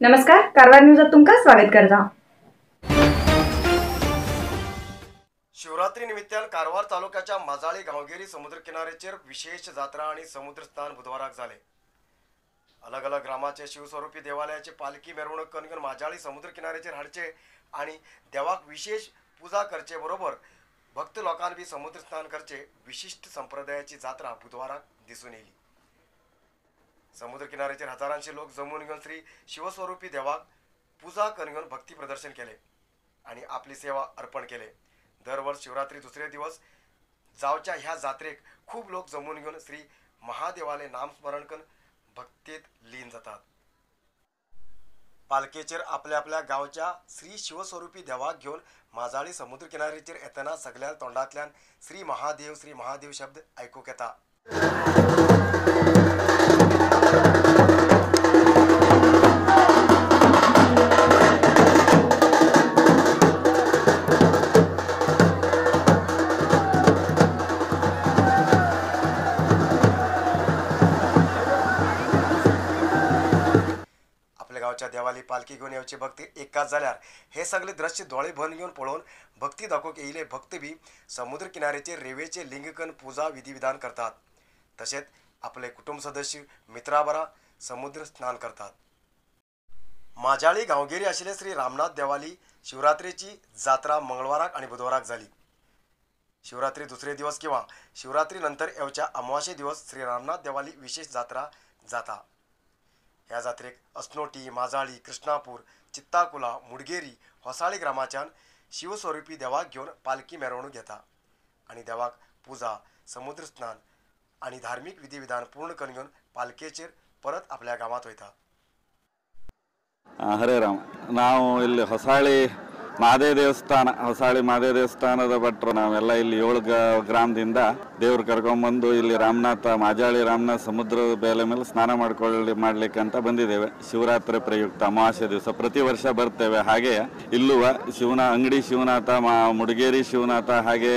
नमस्कार, कारवार न्यूजात तुमका स्वागत करता। शिवरात्री निमित्तान कारवार तालुक्याच्या माजाळी गांवगिरी समुद्र किनाऱ्याचेर विशेष जात्रा आणि समुद्र स्नान बुधवाराक जाले। अलग अलग ग्रामाचे शिवस्वरूपी देवालयाचे पालखी मिरवणूक करून माजाळी समुद्र किनाऱ्याचेर हाडचे आणि देवाक विशेष पूजा करचे बरोबर भक्त लोकांनी बी समुद्र स्नान करचे विशिष्ट संप्रदायाची जात्रा बुधवाराक दिसून येयली। समुद्र किनाऱ्याचेर हजारांचे लोक जमून घेवन श्री शिवस्वरूपी देवाक पूजा करून भक्ती प्रदर्शन केले आणि आपली सेवा अर्पण केले। दरवर्षी शिवरात्री दुसरे दिवस जावच्या ह्या जात्रेक खूप लोक जमून घेवन श्री महादेवाले नामस्मरण करून भक्तीत लीन जातात। पालखेचेर आपल्या आपल्या गावच्या श्री शिवस्वरूपी देवाक घेवन माजाळी समुद्र किनाऱ्याचेर येतना सगळ्या तोंडातल्यान श्री महादेव शब्द ऐकूक येता। गावच्या देवाली पालखी घेऊन येवचे भक्त एकाच जाल्यार हे सगळे दृश्य डोळे भरून घेऊन पळोवन भक्ती दाखोवक येयले भक्त बी समुद्र किनाऱ्याचे रेवेचे लिंगकन पूजा विधी विधान करतात। तसेच आपले कुटुंब सदस्य मित्राबरा समुद्र स्नान करतात। माजाळी गांवगिरी आशिल्ले श्री रामनाथ देवाली शिवरात्रेची जात्रा मंगळवाराक आणि बुधवाराक जाली। शिवरात्री दुसरे दिवस किंवा शिवरात्री नंतर येवच्या अमावाशे दिवस श्री रामनाथ देवाली विशेष जात्रा जाता। ह्या जात्रेक अस्नोटी, माजाळी, कृष्णापूर, चित्ताकुला, मुडगेरी, होसाळी ग्रामाच्यान शिवस्वरूपी देवाक घेऊन पालखी मिरवणूक घेता आणि देवाक पूजा, समुद्र स्नान आणि धार्मिक विधी विधान पूर्ण करून घेऊन पालखेचेर परत आपल्या गावात वयता। हरे राम, ನಾವು ಇಲ್ಲಿ ಹೊಸಾಳಿ ಮಹಾದೇವ ದೇವಸ್ಥಾನದ ಭಟ್ರು ನಾವೆಲ್ಲ ಇಲ್ಲಿ 7 ಗ್ರಾಮದಿಂದ ದೇವ್ರು ಕರ್ಕೊಂಡ್ಬಂದು ಇಲ್ಲಿ ಮಾಜಾಳಿ ರಾಮನಾಥ ಸಮುದ್ರದ ಬೇಲೆ ಮೇಲೆ ಸ್ನಾನ ಮಾಡ್ಲಿಕ್ಕೆ ಅಂತ ಬಂದಿದ್ದೇವೆ। ಶಿವರಾತ್ರಿ ಪ್ರಯುಕ್ತ ಅಮಾವಾಸ್ಯೆ ದಿವಸ ಪ್ರತಿ ವರ್ಷ ಬರ್ತೇವೆ। ಹಾಗೆ ಇಲ್ಲುವ ಅಂಗಡಿ ಶಿವನಾಥ, ಮುಡಗೇರಿ ಶಿವನಾಥ, ಹಾಗೆ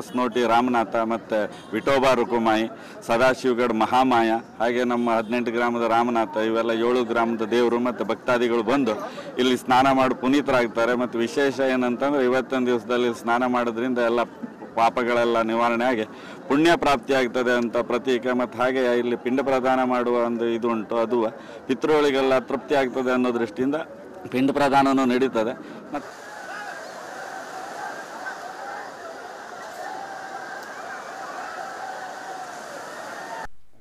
ಸ್ನೋಟಿ ರಾಮನಾಥ, ಮತ್ತೆ ವಿಠೋಬಾ ರುಕುಮಾಯಿ, ಸದಾಶಿವಗಢ ಮಹಾಮಾಯ, ಹಾಗೆ ನಮ್ಮ 18 ಗ್ರಾಮದ ರಾಮನಾಥ, ಇವೆಲ್ಲ 7 ಗ್ರಾಮದ ದೇವರು ಮತ್ತು ಭಕ್ತಾದಿಗಳು ಬಂದು ಇಲ್ಲಿ ಸ್ನಾನ ಮಾಡಿ ಪುನೀತರಾಗ್ತಾರೆ। ಮತ್ತು ವಿಶೇಷ ಏನಂತಂದ್ರೆ ಇವತ್ತಿನ ದಿವಸದಲ್ಲಿ ಸ್ನಾನ ಮಾಡೋದ್ರಿಂದ ಎಲ್ಲ ಪಾಪಗಳೆಲ್ಲ ನಿವಾರಣೆ ಆಗಿ ಪುಣ್ಯ ಪ್ರಾಪ್ತಿ ಆಗ್ತದೆ ಅಂತ ಪ್ರತೀಕ। ಮತ್ತು ಹಾಗೆ ಇಲ್ಲಿ ಪಿಂಡ ಪ್ರದಾನ ಮಾಡುವ ಒಂದು ಇದು ಉಂಟು, ಅದು ಪಿತೃಗಳಿಗೆಲ್ಲ ತೃಪ್ತಿ ಆಗ್ತದೆ ಅನ್ನೋ ದೃಷ್ಟಿಯಿಂದ ಪಿಂಡ ಪ್ರದಾನನೂ ನಡೀತದೆ। ಮತ್ತು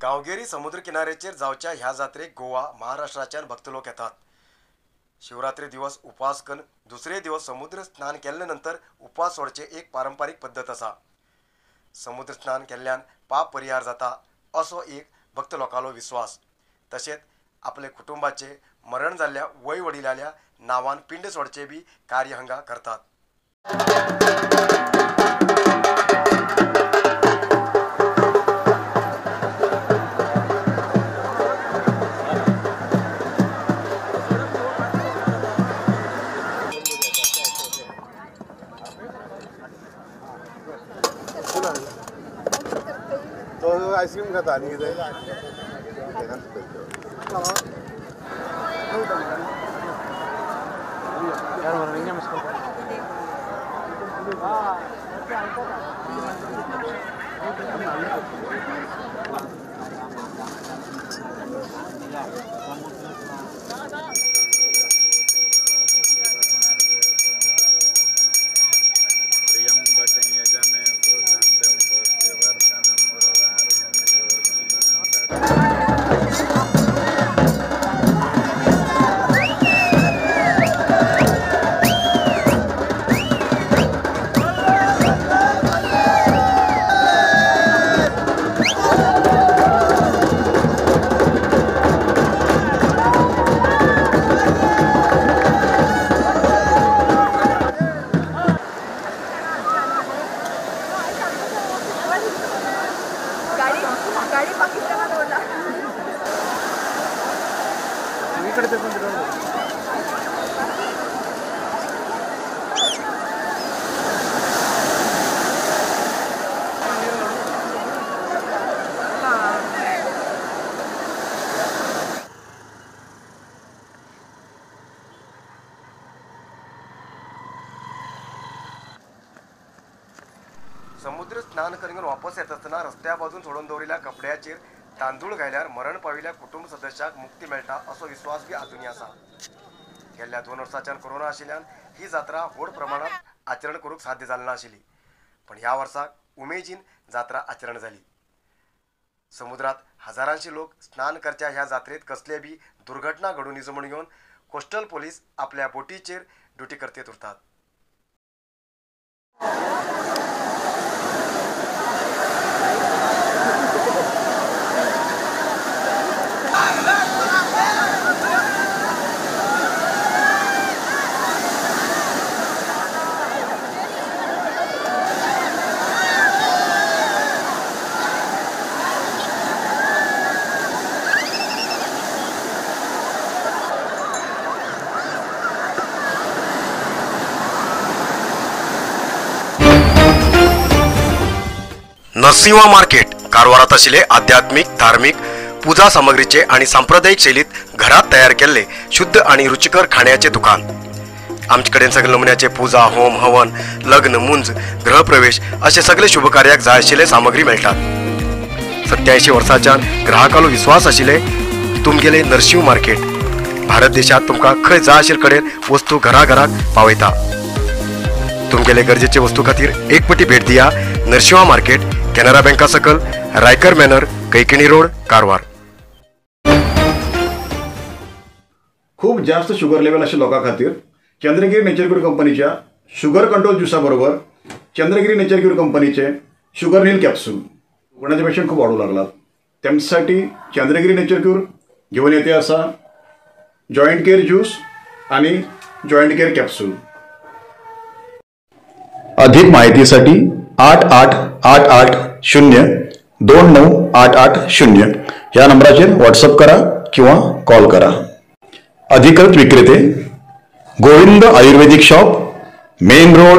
गांवगिरी समुद्र किनाऱ्याचेर जावच्या ह्या जात्रेक गोवा, महाराष्ट्राच्यान भक्त लोक येतात। शिवरात्री दिवस उपास करून दुसरे दिवस समुद्र स्नान केल्यानंतर उपास सोडचे एक पारंपरिक पद्धत असा। समुद्र स्नान केल्ल्यान पाप परिहार जाता असो एक भक्त लोकांलो विश्वास। तसेच आपले कुटुंबाचे मरण जाल्ल्या वय वडिलाल्या नावान पिंड सोडचे बी कार्य हांगा करतात। तो आइसक्रीम खाता नहीं इधर यार मरेंगे मुझको समुद्र स्नान करून वापस येत असताना रस्त्या बाजून सोडून दवरिल्ल्या कपड्याचेर तांदूळ घायल्यार मरण पाविल्ल्या कुटुंब सदस्याक मुक्ती मेळटा असो विश्वास बी आजुनी आसा. गेल्ल्या 2 वर्सांच्यान कोरोना आशिल्ल्यान ही जात्रा व्हड प्रमाणात आचरण करूंक साध्य जाली नाशिल्ली. पण ह्या वर्साक उमेजीन जात्रा आचरण जाली. समुद्रात हजारांचे लोक स्नान करच्या ह्या जात्रेत कसले बी दुर्घटना घडूं नये म्हूण घेवन कोस्टल पोलीस आपल्या बोटीचेर ड्युटी करतेत उरतात. नरसिंह मार्केट कारवारात आशिल्ले आध्यात्मिक धार्मिक पूजा सामग्रीचे आणि सांप्रदायिक शैलीत घरात तयार केलेले शुद्ध आणि रुचिकर खाण्याचे दुकान. आमचे कडेन सगळे नमुन्याचे पूजा होम हवन लग्न मुंज गृहप्रवेश असे सगळे शुभ कार्याक जाय आशिल्ले सामग्री मेळटात. 87 वर्सांच्यान ग्राहकालो विश्वास आशिल्ले तुमगेले नरसिंह मार्केट भारत देशात तुमकां खंय जाय आशिल्ले कडेन वस्तू घराघराक पावयता. तुमगेले गरजेचे वस्तू खातीर एक पटी भेट दिया नरसिंह मार्केट, कॅनरा बँका सकल, रायकर मॅनर, कैकिणी रोड, कारवार. खूप जास्त शुगर लेवल अशा लोकां खातीर चंद्रगिरी नेचरक्यूर कंपनीच्या शुगर कंट्रोल ज्युसा बरोबर चंद्रगिरी नेचरक्यूर कंपनीचे शुगर नील कॅप्सूल कोणाचे पेशंट खूप वाढू लागलात. त्यांच्यासाठी चंद्रगिरी नेचरक्यूर घेऊन येते असा जॉईंट केअर ज्यूस आणि जॉईंट केअर कॅप्सूल. अधिक माहितीसाठी 8888029880 या नंबराचेर व्हॉट्सअप करा किंवा कॉल करा. अधिकृत विक्रेते Govind Ayurvedic shop, main road,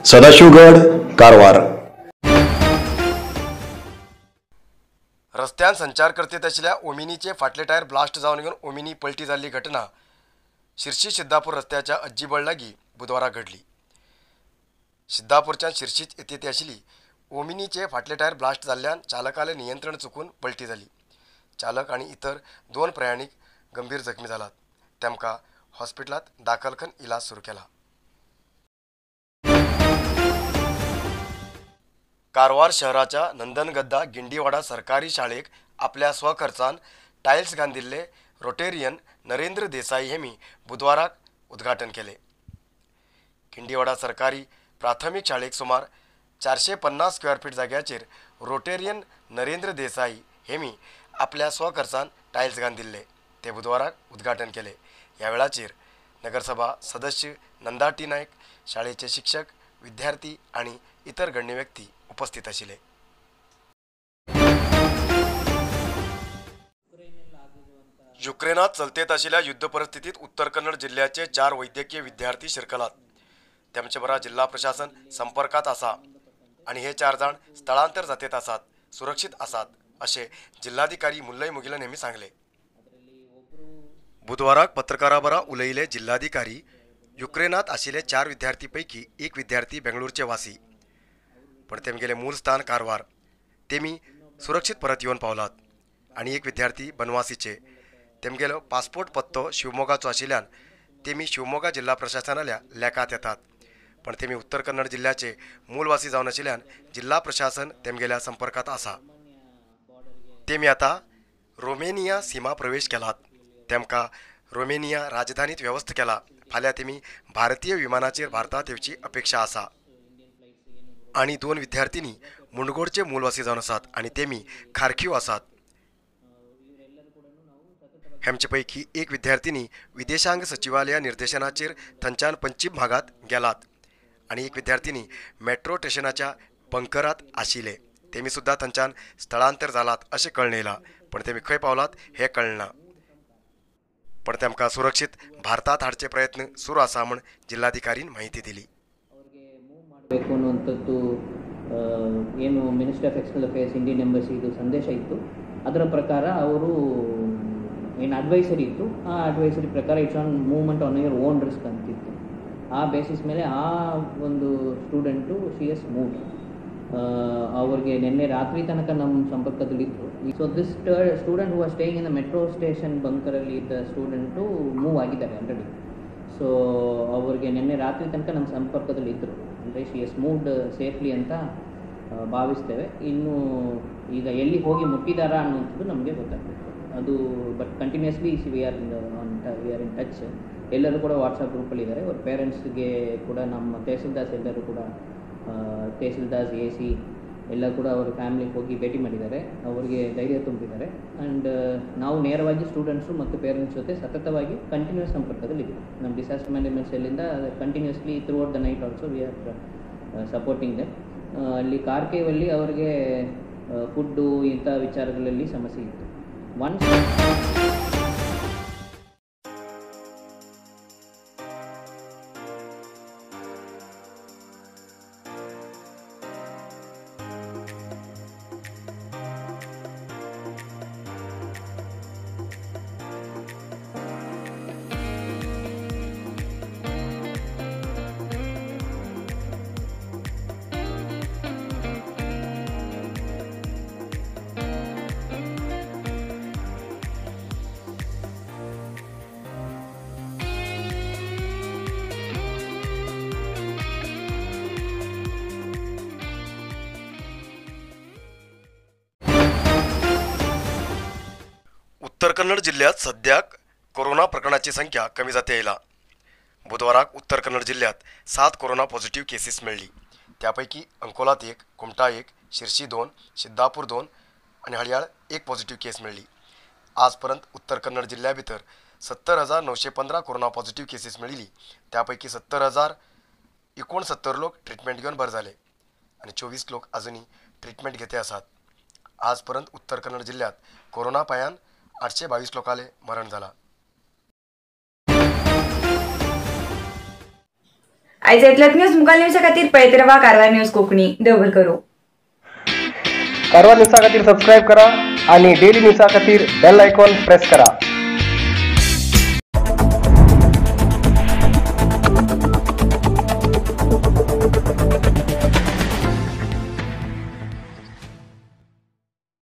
Sadashivgad, Karwar. रस्त्यान संचार करते आशिल्ल्या ओमिनीचे फाटले टायर ब्लास्ट जावन घेवन ओमिनी पलटी जाल्ली घटना शिर्शी सिद्धापूर रस्त्याच्या अज्जीबळ लागीं बुधवारा घडली. सिद्धापूरच्यान शिर्शीच येते आशिल्ली ओमिनीचे फाटले टायर ब्लास्ट जाल्ल्यान चालकाले नियंत्रण चुकून पलटी जाली. चालक आणि इतर 2 प्रयाणीक गंभीर जखमी जालात. तेमकां हॉस्पिटलात दाखल करून इलाज सुरू केला. कारवार शहराच्या नंदनगद्दा गिंडीवाडा सरकारी शाळेक आपल्या स्वखर्चान टायल्स घांदिल्ले रोटेरियन नरेंद्र देसाई हेमी बुधवाराक उद्घाटन केले. गिंडीवाडा सरकारी प्राथमिक शाळेक सुमार 450 स्क्वेअर फीट जाग्याचेर रोटेरियन नरेंद्र देसाई हेमी आपल्या स्वखर्चान टायल्स घांदिल्ले ते बुधवाराक उद्घाटन केले. ह्या वेळाचेर नगरसभा सदस्य नंदा टी नायक, शाळेचे शिक्षक, विद्यार्थी आणि इतर गण्य व्यक्ती उपस्थित आशिल्ले. युक्रेनात चलतेत आशिल्ल्या युद्ध परिस्थितीत उत्तर कन्नड जिल्ह्याचे 4 वैद्यकीय विद्यार्थी शिरकलात. तेमचे बरा जिल्हा प्रशासन संपर्कात आसा आणि हे 4 जाण स्थळांतर जातेत आसात, सुरक्षित आसात असे जिल्हाधिकारी मुल्लय मुगिलन हेमी सांगले. बुधवाराक पत्रकारा बरा उलयिल्ले जिल्हाधिकारी युक्रेनात आशिल्ले 4 विद्यार्थी एक विद्यार्थी बेंगळूरचे वासी, पण तेमगेले मूळ स्थान कारवार. तेमी सुरक्षित परत येवन पावलात. आणि एक विद्यार्थी बनवासीचे तेमगेलो पासपोर्ट पत्तो शिवमोगाचो आशिल्ल्यान तेमी शिवमोगा जिल्हा प्रशासनाल्या लेखात येतात. पण तेमी उत्तर कन्नड जिल्ह्याचे मूलवासी जावन आशिल्ल्यान जिल्हा प्रशासन तेमगेल्या संपर्कात आसा. तेमी आता रोमेनिया सीमा प्रवेश केलात. तेमकां रोमेनिया राजधानीत व्यवस्थ केला. फाल्यां तेमी भारतीय विमानाचेर भारतात येवची अपेक्षा आसा. आणि 2 विद्यार्थिनी मुंडगोडचे मूलवासी जावन आसात आणि तेमी खारखीव आसात. हेमचे पैकी एक विद्यार्थिनी विदेशांग सचिवालया निर्देशनाचेर थंयच्यान पश्चिम भागात गेलात आणि एक विद्यार्थिनी मेट्रो स्टेशनाच्या बंकरात आशिल्ले. तेमी सुद्धा थंयच्यान स्थळांतर जालात अशें कळून येयलां, पण तेमी खंय पावलात हें कळना. पण तेमकां सुरक्षीत भारतात हाडचे प्रयत्न सुरू आसा म्हूण जिल्हाधिकारीन माहिती दिली. ಏನು ministry of external affairs Indian ಎಂಬಸಿದು ಸಂದೇಶ ಇತ್ತು. ಅದರ ಪ್ರಕಾರ ಅವರು ಏನು ಅಡ್ವೈಸರಿ ಇತ್ತು, ಆ ಅಡ್ವೈಸರಿ ಪ್ರಕಾರ it's on movement on your own risk ಅಂತಿತ್ತು. ಆ ಬೇಸಿಸ್ ಮೇಲೆ ಆ ಒಂದು ಸ್ಟೂಡೆಂಟು ಸಿ ಎಸ್ ಮೂವ್ ಅವ್ರಿಗೆ ನಿನ್ನೆ ರಾತ್ರಿ ತನಕ ನಮ್ಮ ಸಂಪರ್ಕದಲ್ಲಿದ್ದರು. So this student who are staying in the metro station ಬಂಕರಲ್ಲಿ ಇದ್ದ ಸ್ಟೂಡೆಂಟು ಮೂವ್ ಆಗಿದ್ದಾರೆ ಆಲ್ರೆಡಿ. ಸೊ ಅವ್ರಿಗೆ ನಿನ್ನೆ ರಾತ್ರಿ ತನಕ ನಮ್ಮ ಸಂಪರ್ಕದಲ್ಲಿದ್ದರು. ಅಂದರೆ ಶಿ ಎಸ್ ಮೂವ್ಡ್ ಸೇಫ್ಲಿ ಅಂತ ಭಾವಿಸ್ತೇವೆ. ಇನ್ನು ಈಗ ಎಲ್ಲಿ ಹೋಗಿ ಮುಟ್ಟಿದಾರಾ ಅನ್ನೋಂಥದ್ದು ನಮಗೆ ಗೊತ್ತಾಗಬೇಕು ಅದು. But continuously we are in touch. ಎಲ್ಲರೂ ಕೂಡ ವಾಟ್ಸಪ್ ಗ್ರೂಪಲ್ಲಿದ್ದಾರೆ. ಅವ್ರ ಪೇರೆಂಟ್ಸ್ಗೆ ಕೂಡ ನಮ್ಮ ತಹಸೀಲ್ದಾರ್ಸ್ ಎಲ್ಲರೂ ಕೂಡ ತಹಸೀಲ್ದಾರ್ಸ್ AC ಎಲ್ಲ ಕೂಡ ಅವರ ಫ್ಯಾಮಿಲಿಗೆ ಹೋಗಿ ಭೇಟಿ ಮಾಡಿದ್ದಾರೆ. ಅವರಿಗೆ ಧೈರ್ಯ ತುಂಬಿದ್ದಾರೆ. ಆ್ಯಂಡ್ ನಾವು ನೇರವಾಗಿ ಸ್ಟೂಡೆಂಟ್ಸು ಮತ್ತು ಪೇರೆಂಟ್ಸ್ ಜೊತೆ ಸತತವಾಗಿ ಕಂಟಿನ್ಯೂಸ್ ಸಂಪರ್ಕದಲ್ಲಿದ್ದೀವಿ. ನಮ್ಮ ಡಿಸಾಸ್ಟರ್ ಮ್ಯಾನೇಜ್ಮೆಂಟ್ ಸೆಲ್ಲಿಂದ continuously throughout the night also we are supporting them. ಅಲ್ಲಿ ಕಾರ್ಕೇವಲ್ಲಿ ಅವರಿಗೆ ಫುಡ್ಡು ಇಂಥ ವಿಚಾರಗಳಲ್ಲಿ ಸಮಸ್ಯೆ ಇತ್ತು. उत्तर कन्नड जिल्ह्यात सध्या कोरोना प्रकरणाची संख्या कमी जाते येयला. बुधवाराक उत्तर कन्नड जिल्ह्यात 7 कोरोना पॉझिटिव्ह केसीस मेळ्ळी. त्यापैकी अंकोलात 1, कुमटा 1, शिर्शी 2, सिद्धापूर 2 आणि हळयाळ 1 पॉझिटिव्ह केस मेळ्ळी. आजपर्यंत उत्तर कन्नड जिल्ह्या भितर 70,915 कोरोना पॉझिटिव्ह केसीस मेळिल्ली. त्यापैकी 70,069 लोक ट्रीटमेंट घेऊन बरे झाले आणि 24 लोक अजूनही ट्रीटमेंट घेते आसात. आजपर्यंत उत्तर कन्नड जिल्ह्यात कोरोना पायान 822 लोकांले मरण झाला. आयज इतलेच न्यूज. मुखाल न्यूज खातीर पळयत रावा कारवार न्यूज कोंकणी. देव करूं. कारवार न्यूजा खातीर सबस्क्राईब करा आणि डेली न्यूजा खातीर बेल आयकॉन प्रेस करा.